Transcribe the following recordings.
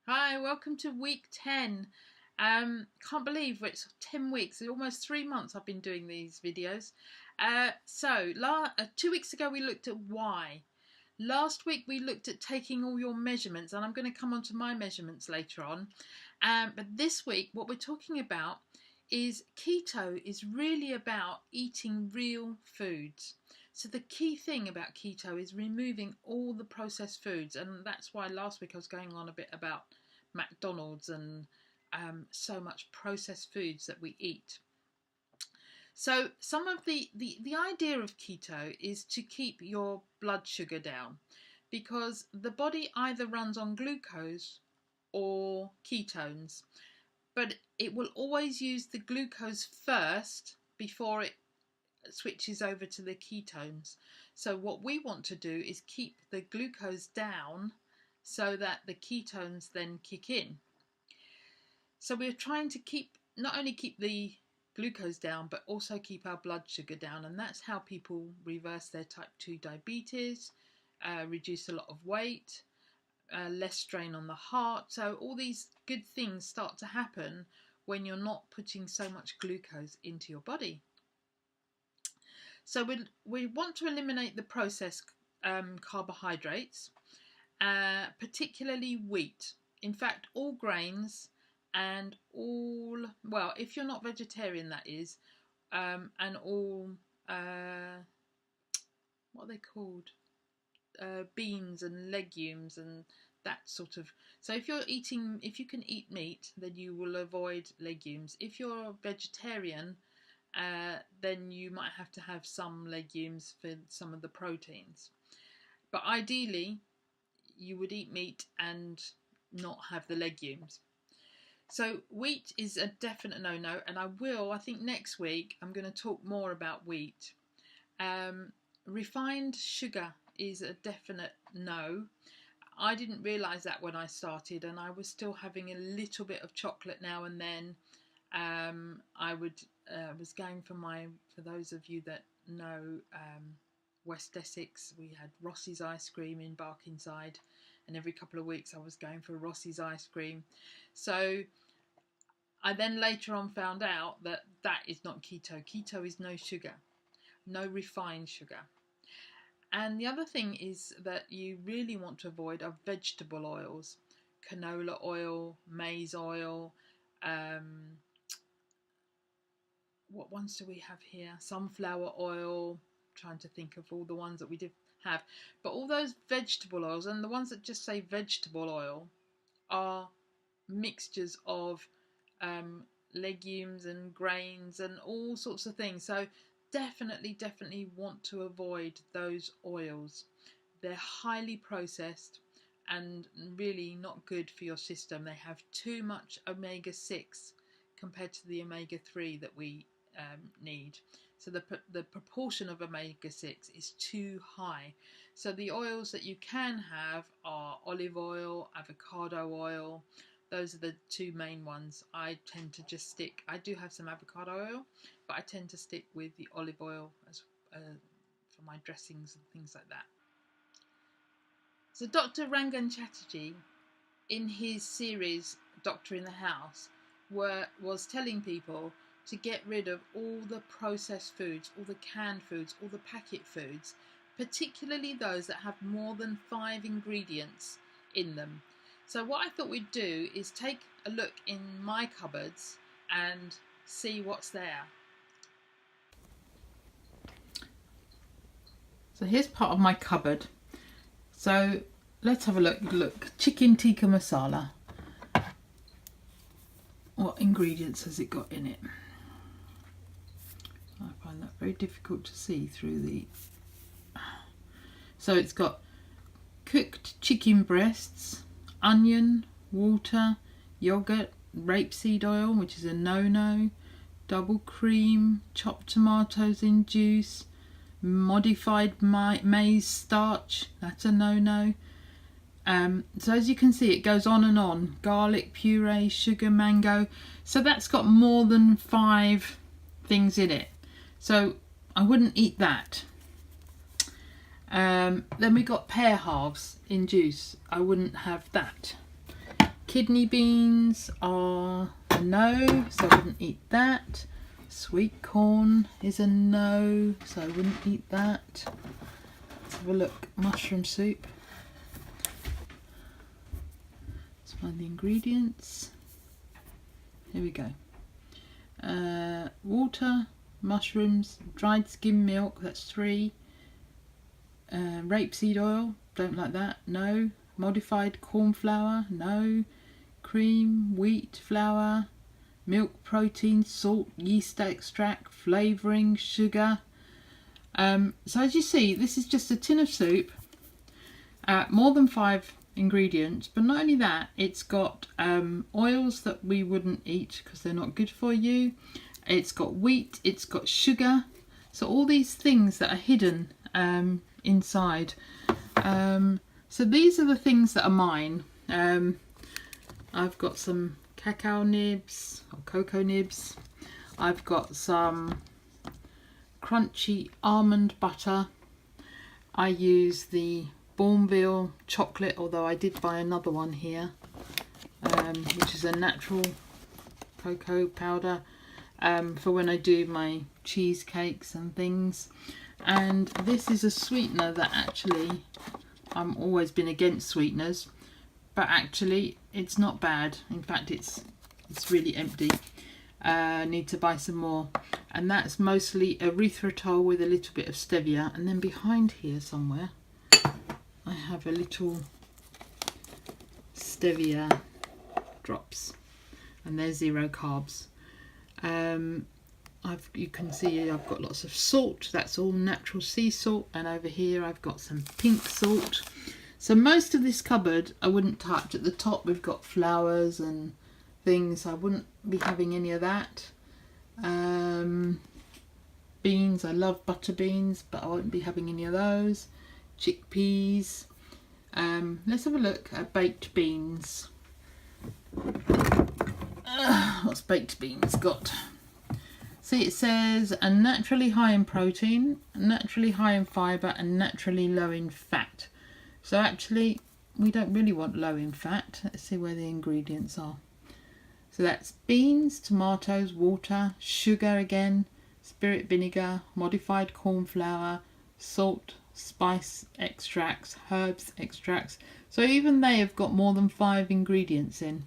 Hi, welcome to week 10. Can't believe it's 10 weeks, almost 3 months I've been doing these videos. 2 weeks ago we looked at why. Last week we looked at taking all your measurements, and I'm going to come on to my measurements later on. But this week what we're talking about is keto is really about eating real foods. So the key thing about keto is removing all the processed foods, and that's why last week I was going on a bit about McDonald's and so much processed foods that we eat. So some of the idea of keto is to keep your blood sugar down, because the body either runs on glucose or ketones, but it will always use the glucose first before it switches over to the ketones. So what we want to do is keep the glucose down so that the ketones then kick in. So we're trying to not only keep the glucose down, but also keep our blood sugar down, and that's how people reverse their type 2 diabetes, reduce a lot of weight, less strain on the heart. So all these good things start to happen when you're not putting so much glucose into your body. So we want to eliminate the processed carbohydrates, particularly wheat. In fact, all grains and all, well, if you're not vegetarian, that is, and all, what are they called? Beans and legumes and that sort of. So if you can eat meat, then you will avoid legumes. If you're a vegetarian, then you might have to have some legumes for some of the proteins. But ideally, you would eat meat and not have the legumes. So wheat is a definite no-no, and I think next week I'm going to talk more about wheat. Refined sugar is a definite no. I didn't realise that when I started, and I was still having a little bit of chocolate now and then. I was going for those of you that know West Essex, we had Rossi's ice cream in Barkingside, and every couple of weeks I was going for Rossi's ice cream. So I then later on found out that is not keto. Keto is no sugar, no refined sugar. And the other thing is that you really want to avoid are vegetable oils, canola oil, maize oil, what ones do we have here? Sunflower oil. Trying to think of all the ones that we did have. But all those vegetable oils, and the ones that just say vegetable oil, are mixtures of legumes and grains and all sorts of things. So definitely want to avoid those oils. They're highly processed and really not good for your system. They have too much omega-6 compared to the omega-3 that we need. So the proportion of omega-6 is too high. So the oils that you can have are olive oil, avocado oil. Those are the two main ones. I tend to just stick. I do have some avocado oil, but I tend to stick with the olive oil as for my dressings and things like that. So Dr. Rangan Chatterjee, in his series Doctor in the House, was telling people to get rid of all the processed foods, all the canned foods, all the packet foods, particularly those that have more than 5 ingredients in them. So what I thought we'd do is take a look in my cupboards and see what's there. So here's part of my cupboard. So let's have a look. Chicken tikka masala. What ingredients has it got in it? I find that very difficult to see through the... So it's got cooked chicken breasts, onion, water, yogurt, rapeseed oil, which is a no-no, double cream, chopped tomatoes in juice, modified maize starch, that's a no-no. So as you can see, it goes on and on. Garlic puree, sugar, mango. So that's got more than 5 things in it. So I wouldn't eat that. Then we got pear halves in juice. I wouldn't have that. kidney beans are a no, so I wouldn't eat that. Sweet corn is a no, so I wouldn't eat that. Let's have a look. Mushroom soup. Let's find the ingredients. Here we go. Water, mushrooms, dried skim milk, that's 3. Rapeseed oil, don't like that, no. Modified corn flour, no. Cream, wheat flour, milk protein, salt, yeast extract, flavouring, sugar. So as you see, this is just a tin of soup, more than 5 ingredients, but not only that, it's got oils that we wouldn't eat because they're not good for you. It's got wheat, it's got sugar, so all these things that are hidden inside. So these are the things that are mine. I've got some cacao nibs or cocoa nibs. I've got some crunchy almond butter. I use the Bournville chocolate, although I did buy another one here, which is a natural cocoa powder for when I do my cheesecakes and things. And this is a sweetener that actually, I've always been against sweeteners, but actually it's not bad. In fact, it's really empty. Need to buy some more, and that's mostly erythritol with a little bit of stevia. And then behind here somewhere I have a little stevia drops, and they're 0 carbs. You can see I've got lots of salt, that's all natural sea salt, and over here I've got some pink salt. So most of this cupboard I wouldn't touch. At the top we've got flowers and things, I wouldn't be having any of that. Beans, I love butter beans, but I won't be having any of those. Chickpeas. Let's have a look at baked beans. What's baked beans got? See, it says a naturally high in protein, naturally high in fibre, and naturally low in fat. So actually we don't really want low in fat. Let's see where the ingredients are. So that's beans, tomatoes, water, sugar again, spirit vinegar, modified corn flour, salt, spice extracts, herbs extracts. So even they have got more than 5 ingredients in.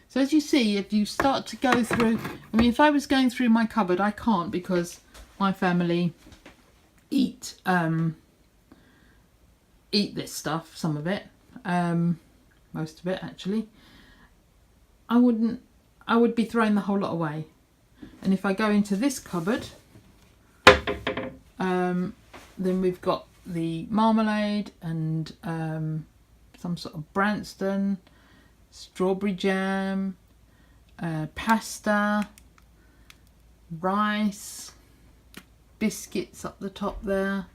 So as you see, if you start to go through, I mean, if I was going through my cupboard, I can't because my family eat this stuff, some of it, most of it actually. I would be throwing the whole lot away. And if I go into this cupboard, then we've got the marmalade and some sort of Branston, strawberry jam, pasta, rice, biscuits up the top there.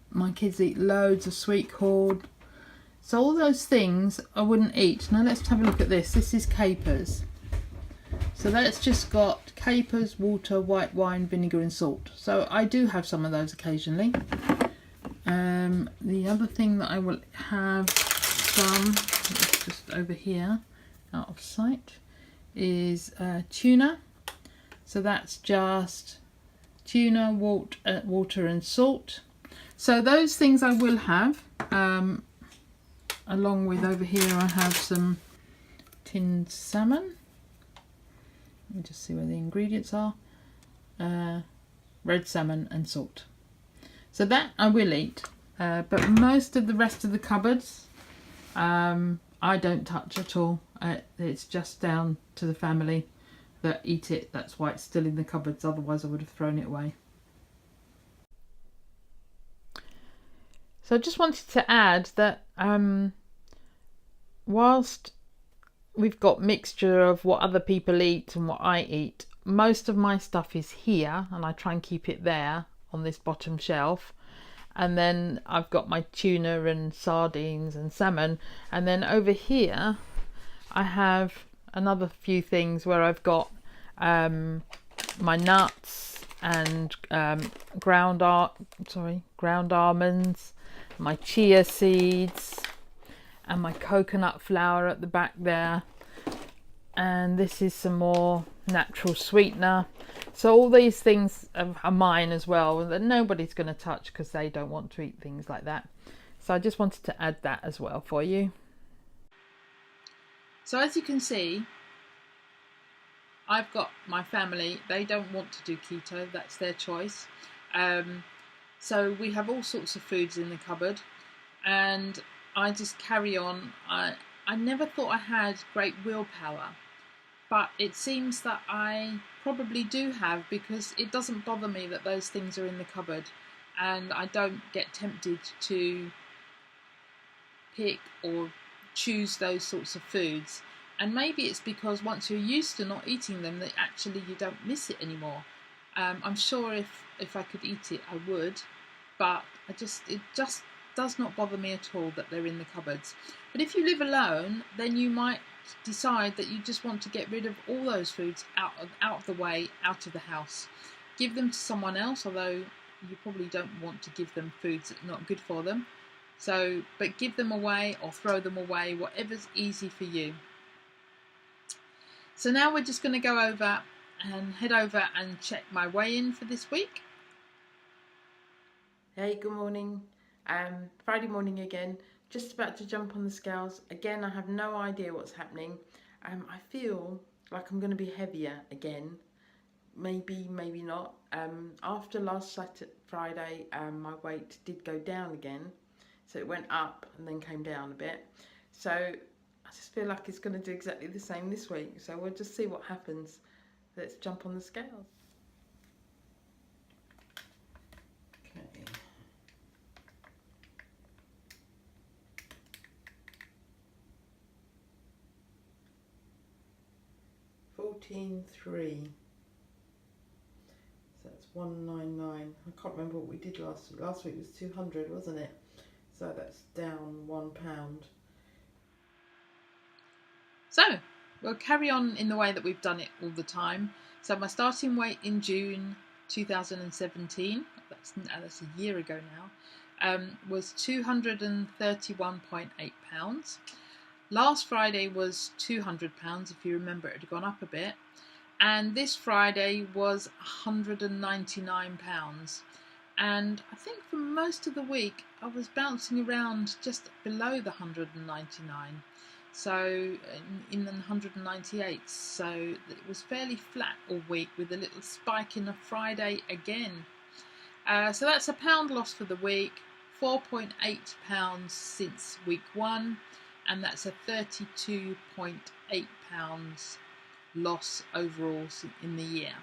My kids eat loads of sweet corn. So all those things I wouldn't eat. Now let's have a look at this. This is capers. So that's just got capers, water, white wine, vinegar and salt. So I do have some of those occasionally. The other thing that I will have some, it's just over here, out of sight, is tuna. So that's just tuna, water and salt. So those things I will have, along with over here I have some tinned salmon. Let me just see where the ingredients are. Red salmon and salt. So that I will eat, but most of the rest of the cupboards I don't touch at all. It's just down to the family that eat it. That's why it's still in the cupboards, otherwise I would have thrown it away. So I just wanted to add that whilst we've got mixture of what other people eat and what I eat, most of my stuff is here, and I try and keep it there on this bottom shelf. And then I've got my tuna and sardines and salmon, and then over here I have another few things where I've got my nuts and ground almonds, my chia seeds, and my coconut flour at the back there, and this is some more natural sweetener. So all these things are mine as well, that nobody's going to touch because they don't want to eat things like that. So I just wanted to add that as well for you. So as you can see, I've got my family, they don't want to do keto, that's their choice. So we have all sorts of foods in the cupboard, and I just carry on. I never thought I had great willpower, but it seems that I probably do have, because it doesn't bother me that those things are in the cupboard, and I don't get tempted to pick or choose those sorts of foods. And maybe it's because once you're used to not eating them, that actually you don't miss it anymore. I'm sure if I could eat it, I would, but it just does not bother me at all that they're in the cupboards. But if you live alone, then you might decide that you just want to get rid of all those foods out of the way, out of the house. Give them to someone else, although you probably don't want to give them foods that are not good for them. So, but give them away or throw them away, whatever's easy for you. So now we're just going to go over and head over and check my weigh-in for this week. Hey, good morning. Friday morning again. Just about to jump on the scales. Again, I have no idea what's happening. I feel like I'm going to be heavier again. Maybe, maybe not. After last Friday, my weight did go down again. So it went up and then came down a bit. So I just feel like it's going to do exactly the same this week. So we'll just see what happens. Let's jump on the scales. Okay. 14.3. So that's 199. I can't remember what we did last week. Last week was 200, wasn't it? So that's down £1. So we'll carry on in the way that we've done it all the time. So my starting weight in June 2017, that's a year ago now, was 231.8 pounds. Last Friday was 200 pounds, if you remember, it had gone up a bit. And this Friday was 199 pounds. And I think for most of the week I was bouncing around just below the 199. So in the 198, so it was fairly flat all week, with a little spike in a Friday again. So that's £1 loss for the week, 4.8 pounds since week 1, and that's a 32.8 pounds loss overall in the year.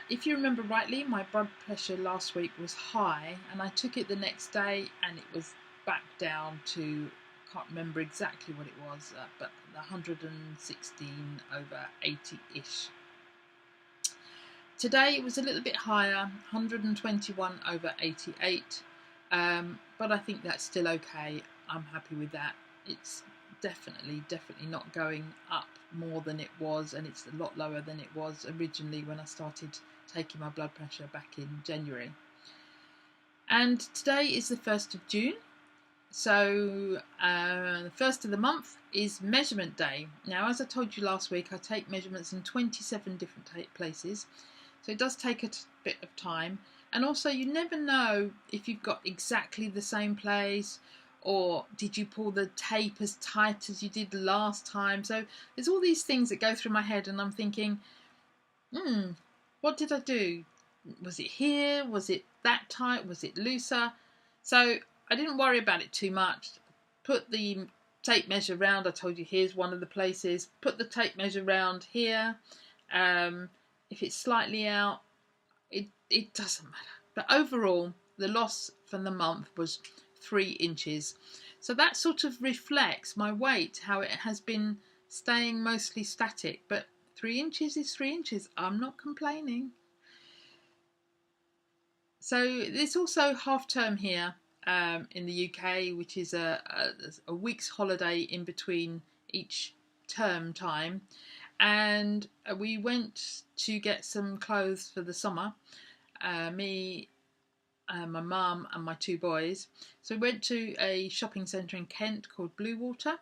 If you remember rightly, my blood pressure last week was high, and I took it the next day and it was back down to, can't remember exactly what it was, but 116 over 80-ish. Today it was a little bit higher, 121 over 88, but I think that's still okay. I'm happy with that. It's definitely not going up more than it was, and it's a lot lower than it was originally when I started taking my blood pressure back in January. And today is the 1st of June. So the first of the month is measurement day. Now, as I told you last week, I take measurements in 27 different places, so it does take a bit of time. And also, you never know if you've got exactly the same place, or did you pull the tape as tight as you did last time. So there's all these things that go through my head, and I'm thinking, what did I do? Was it here? Was it that tight? Was it looser? So I didn't worry about it too much. Put the tape measure round. I told you here's one of the places. Put the tape measure round here. If it's slightly out, it doesn't matter. But overall, the loss from the month was 3 inches. So that sort of reflects my weight, how it has been staying mostly static. But 3 inches is 3 inches. I'm not complaining. So there's also half term here. In the UK, which is a week's holiday in between each term time, and we went to get some clothes for the summer. Me, my mum and my 2 boys. So we went to a shopping centre in Kent called Bluewater,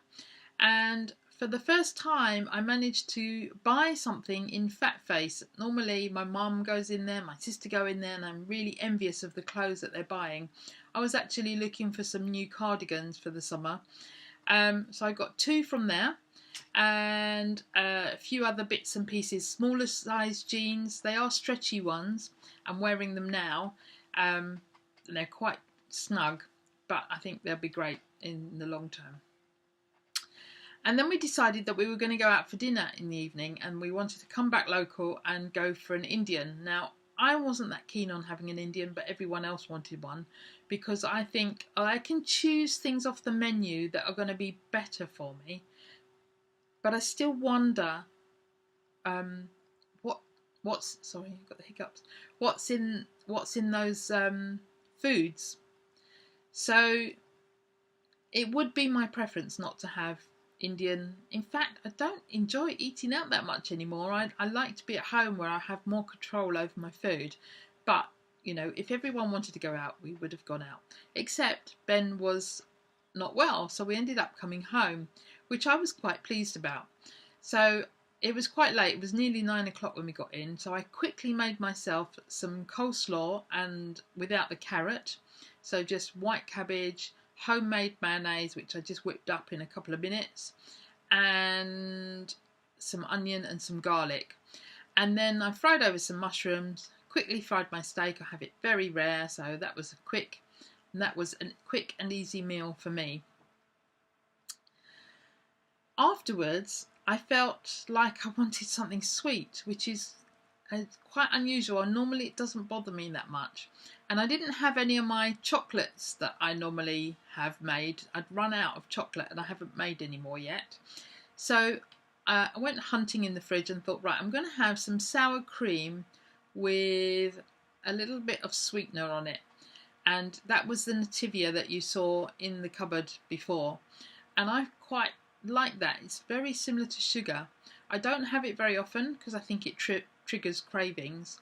and for the first time I managed to buy something in Fat Face. Normally my mum goes in there, my sister go in there, and I'm really envious of the clothes that they're buying. I was actually looking for some new cardigans for the summer, so I got 2 from there, and a few other bits and pieces, smaller size jeans. They are stretchy ones. I'm wearing them now. They're quite snug, but I think they'll be great in the long term. And then we decided that we were going to go out for dinner in the evening, and we wanted to come back local and go for an Indian. Now, I wasn't that keen on having an Indian, but everyone else wanted one, because I think I can choose things off the menu that are going to be better for me. But I still wonder what's sorry, I've got the hiccups. What's in those foods? So it would be my preference not to have Indian. In fact, I don't enjoy eating out that much anymore. I like to be at home where I have more control over my food. But, if everyone wanted to go out, we would have gone out. Except Ben was not well, so we ended up coming home, which I was quite pleased about. So it was quite late. It was nearly 9 o'clock when we got in, so I quickly made myself some coleslaw, and without the carrot, so just white cabbage, homemade mayonnaise, which I just whipped up in a couple of minutes, and some onion and some garlic. And then I fried over some mushrooms, quickly fried my steak. I have it very rare, so that was a quick and easy meal for me. Afterwards, I felt like I wanted something sweet, which is quite unusual. Normally it doesn't bother me that much. And I didn't have any of my chocolates that I normally have made. I'd run out of chocolate and I haven't made any more yet. So I went hunting in the fridge and thought, right, I'm going to have some sour cream with a little bit of sweetener on it. And that was the Nativia that you saw in the cupboard before. And I quite like that. It's very similar to sugar. I don't have it very often because I think it triggers cravings,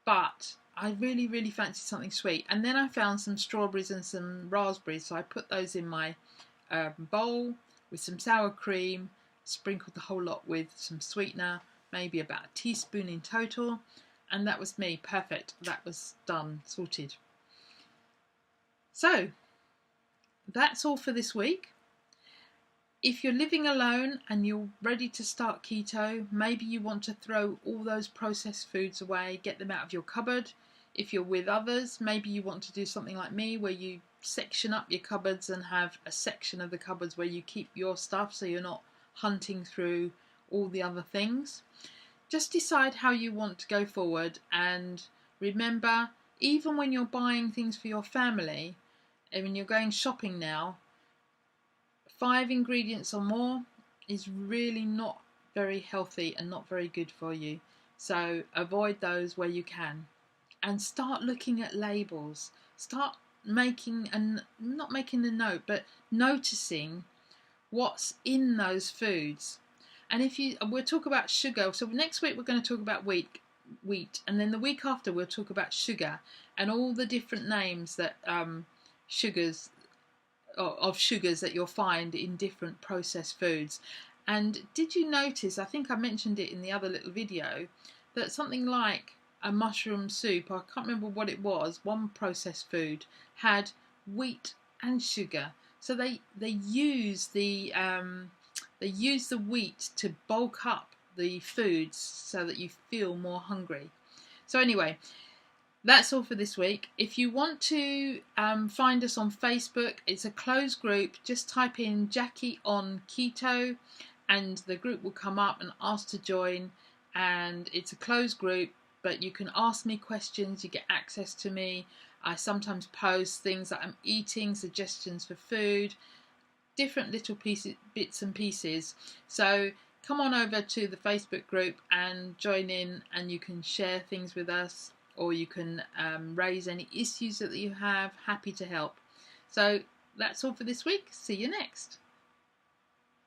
but I really, really fancy something sweet. And then I found some strawberries and some raspberries, so I put those in my bowl with some sour cream, sprinkled the whole lot with some sweetener, maybe about a teaspoon in total, and that was me. Perfect. That was done, sorted. So that's all for this week. If you're living alone and you're ready to start keto, maybe you want to throw all those processed foods away, get them out of your cupboard. If you're with others, maybe you want to do something like me where you section up your cupboards and have a section of the cupboards where you keep your stuff so you're not hunting through all the other things. Just decide how you want to go forward, and remember, even when you're buying things for your family, and when you're going shopping now, 5 ingredients or more is really not very healthy and not very good for you. So avoid those where you can. And start looking at labels. Start making, and not making a note, but noticing what's in those foods. And we'll talk about sugar. So next week we're going to talk about wheat, and then the week after we'll talk about sugar and all the different names that sugars that you'll find in different processed foods. And did you notice, I think I mentioned it in the other little video, that something like a mushroom soup, I can't remember what it was, one processed food had wheat and sugar. So they use the wheat to bulk up the foods so that you feel more hungry. So anyway, that's all for this week. If you want to find us on Facebook, it's a closed group. Just type in Jackie on Keto and the group will come up and ask to join. And it's a closed group, but you can ask me questions. You get access to me. I sometimes post things that I'm eating, suggestions for food, different little bits and pieces. So come on over to the Facebook group and join in, and you can share things with us, or you can raise any issues that you have. Happy to help. So that's all for this week. See you next.